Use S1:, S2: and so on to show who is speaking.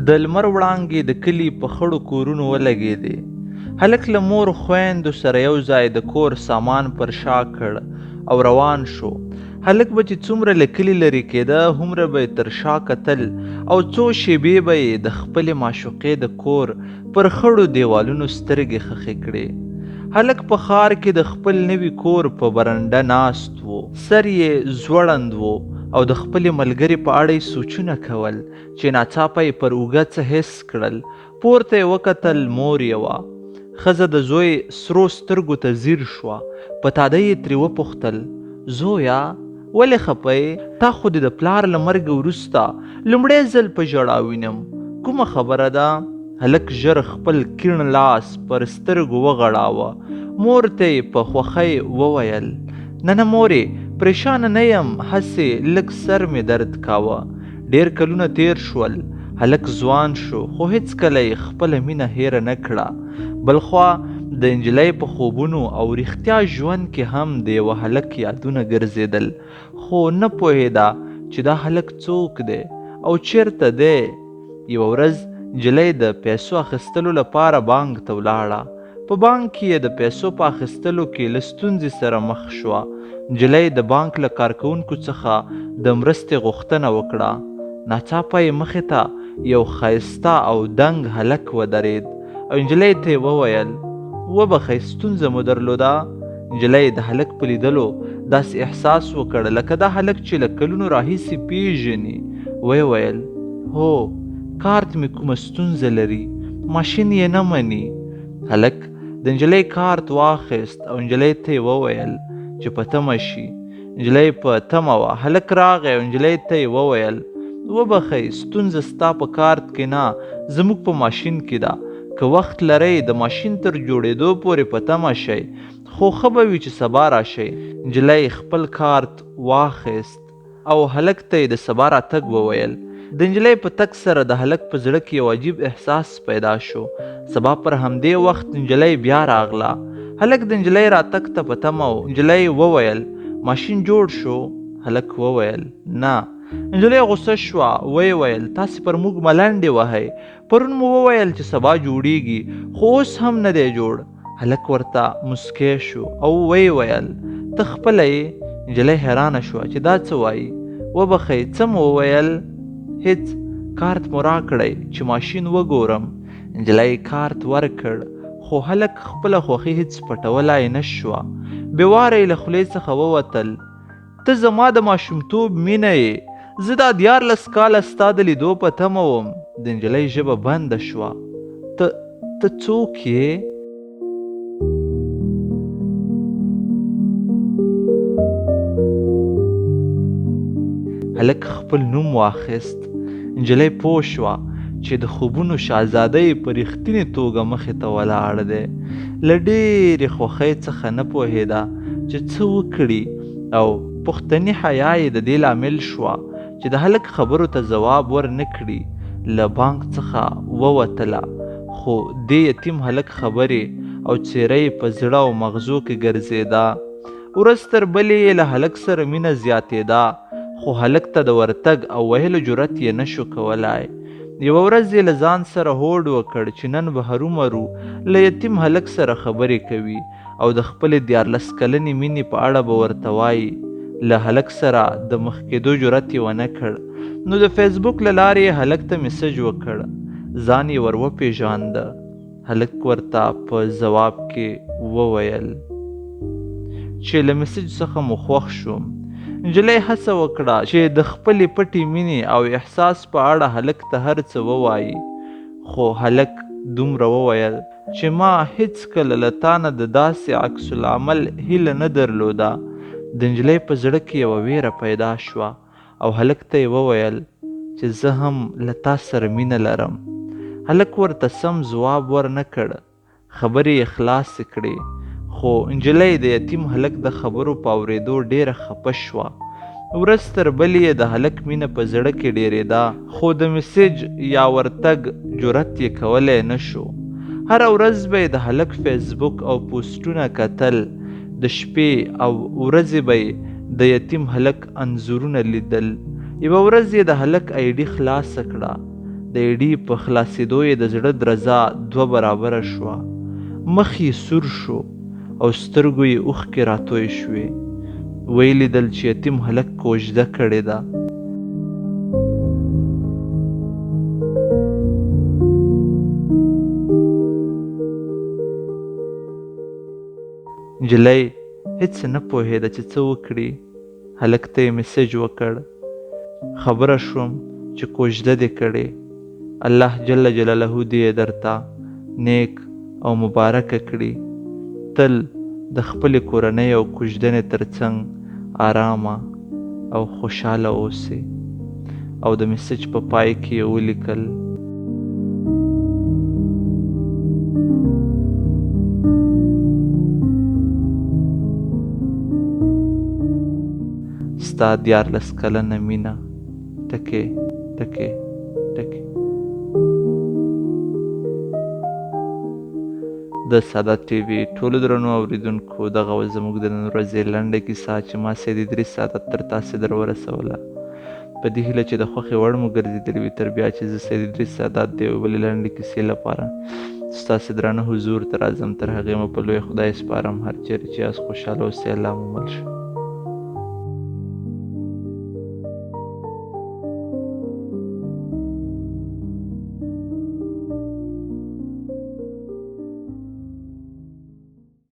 S1: د لمر وړانګې د کلي په خړو کورونو ولګېدې. هلک له مور خویندو سره یو ځای د کور سامان پر شا کړ او روان شو. هلک به چې څومره له کلي لرې کېده هومره به یې تر شا کتل او څو شېبې به یې د خپلې معشوقې د کور پر خړو دیوالونو سترګې خښې کړې. هلک په ښار کې د خپل نوي کور په برنډه ناست و. سر یې ځوړند و او د خپلې ملګرې په اړه یې سوچونه کول چې ناڅاپه یې پر اوږه څه حس کړل. پورته یې وکتل، مور یې وه. ښځه د زوی سرو سترګو ته ځیر شوه. په تاده یې ترې وپوښتل: زویه، ولې خفه یې؟ تا خو دې د پلار له مرګه وروسته لومړی ځل په ژړا وینم. کومه خبره ده؟ هلک ژر خپل کیڼ لاس پر سترګو وغړاوه. مور ته یې په خوښۍ وویل: نه مورې، پریشانه نه یم، هسې لږ سر مې درد کاوه. ډېر کلونه تیر شول. هلک ځوان شو خو هیڅکله یې خپله مینه هیره نه کړه. بلخوا د نجلۍ په خوبونو او رښتیا ژوند کې هم د یوه هلک یادونه ګرځېدل، خو نه پوهېده چې دا هلک څوک دی او چیرته دی. یوه ورځ نجلۍ د پیسو اخیستلو لپاره بانک ته ولاړه. په بانک کې یې د پیسو په اخیستلو کې له ستونزې سره مخ شوه. نجلۍ د بانک له کارکوونکو څخه د مرستې غوښتنه وکړه. ناڅاپه یې مخې ته یو ښایسته او دنګ هلک ودرېد او نجلۍ ته یې وویل: وبخئ، ستونزه مو درلوده؟ نجلۍ د هلک په لیدلو داسې احساس وکړ لکه دا هلک چې له کلونو راهیسې پیژني. ویې ویل: هو، کارت مې کومه ستونزه لري، ماشین یې نه مني. هلک د نجلۍ کارت واخیست او نجلۍ ته یې وویل چې په تمه شي. نجلۍ په تمه وه. هلک راغی او نجلۍ ته یې وویل: وبخئ، ستونزه ستا په کارت کې نه، زموږ په ماشین کې ده. که وخت لرئ د ماشین تر جوړېدو پورې په تمه شئ، خو ښه به وي چې سبا راشئ. نجلۍ خپل کارت واخیست او هلک ته یې د سبا راتګ وویل. د نجلۍ په تګ سره د هلک په زړه کې یو عجیب احساس پیدا شو. سبا پر همدې وخت نجلۍ بیا راغله. هلک د نجلۍ راتګ ته په تمه و. نجلۍ وویل: ماشین جوړ شو؟ هلک وویل: نه. نجلۍ غوسه شوه. ویې ویل: تاسې پر موږ ملنډې وهئ. پرون مو وویل چې سبا جوړیږي، خو اوس هم نه دی جوړ. هلک ورته مسکی شو او ویې ویل: ته خپله یې؟ نجلۍ حیرانه شوه چې دا څه وایي. وبخئ، څه مو وویل؟ هیڅ. کارت مو راکړئ چې ماشین وګورم. نجلۍ کارت ورکړ، خو هلک خپله خوښي هیڅ پټولی نه شوه. بې واره یې له خولې څخه ووتل: ته زما د ماشومتوب مینه یې، زه دا 14 کاله ستا د لیدو په تمه وم. د نجلۍ ژبه بنده شوه. ته څوک یې؟ هلک خپل نوم واخیست. نجلۍ پوه شوه چې د خوبونو شهزاده یې په رښتینې توګه مخې ته ولاړ دی. له ډېرې خوښۍ څخه نه پوهېده چې څه وکړي او پښتني حیا یې د دې لامل شوه چې د هلک خبرو ته ځواب ورنه کړي. له بانک څخه ووتله، خو دې یتیم هلک خبرې او څېره یې په زړه او مغزو کې ګرځېده. ورځ تر بلې یې له هلک سره مینه زیاتېده، خو هلک ته د ورتګ او وهلو جرأت یې نشو کولی. یوه ورځ یې له ځان سره هوډ وکړ چې نن به هرومرو له یتیم هلک سره خبرې کوي او د خپلې 14 کلنې مینې په اړه به ورته وایي. له هلک سره د مخ کېدو جرأت یې ونه کړ، نو د فیسبوک له لارې یې هلک ته میسج وکړ. ځان یې ور وپېژانده. هلک ورته په ځواب کې وویل چې له میسج څخه مو خوښ شوم. نجلۍ هڅه وکړه چې د خپلې پټې مینې او احساس په اړه هلک ته هر څه ووایي، خو هلک دومره وویل چې ما هیڅکله له تا نه د داسې عکس العمل هیله نه درلوده. د نجلۍ په زړه کې یوه ویره پیدا شوه او هلک ته یې وویل چې زه هم له تا سره مینه لرم. هلک ورته سم ځواب ورنه کړ. خبرې یې خلاصې کړې، خو نجلۍ د یتیم هلک د خبرو په اورېدو ډېره خفه شوه. ورځ تر بلې یې د هلک مینه په زړه کې ډېرېده، خو د میسج یا ورتګ جرأت یې کولی نه شو. هره ورځ به یې د هلک فیسبوک او پوسټونه کتل. د شپې او ورځې به یې د یتیم هلک انځورونه لیدل. یوه ورځ یې د هلک آی ډي خلاصه کړه. د ایډي په خلاصېدو یې د زړه درزا 2 برابره شوه. مخ یې سور شو او سترګو یې اوښکې راتوی شوې. ویې لیدل چې یتیم هلک کوژده کړې ده. نجلۍ هېڅ نه پوهېده چې څه وکړي. هلک ته یې میسج وکړ. خبره شوم چې کوژده دې کړې. الله جل جلاله دې یې درته نیک او مبارکه کړي. تل د خپلې کورنۍ او کوژدنې ترڅنګ آرامه او خوشحاله اوسې. او د میسج په پای کې یې ولیکل: ستا 14 کلنه مینه ټکې ټکې ټکې. د سادات ټي وي ټولو درنو اوریدونکو، دغه وه زموږ د نن ورځې لنډه کیسه چې ما سید ادریس سادات تر تاسې در ورسوله. په دې هیله چې د خوښې وړ مو ګرځېدلې وي. تر بیا چې زه سید ادریس سادات د یوې بلې لنډې کیسې لپاره ستاسې درانه حضور ته راځم، تر هغې مو په لوی خدای سپارم. هر چیرې چې یاست خوشحاله اوسئ. الله مو مل شه.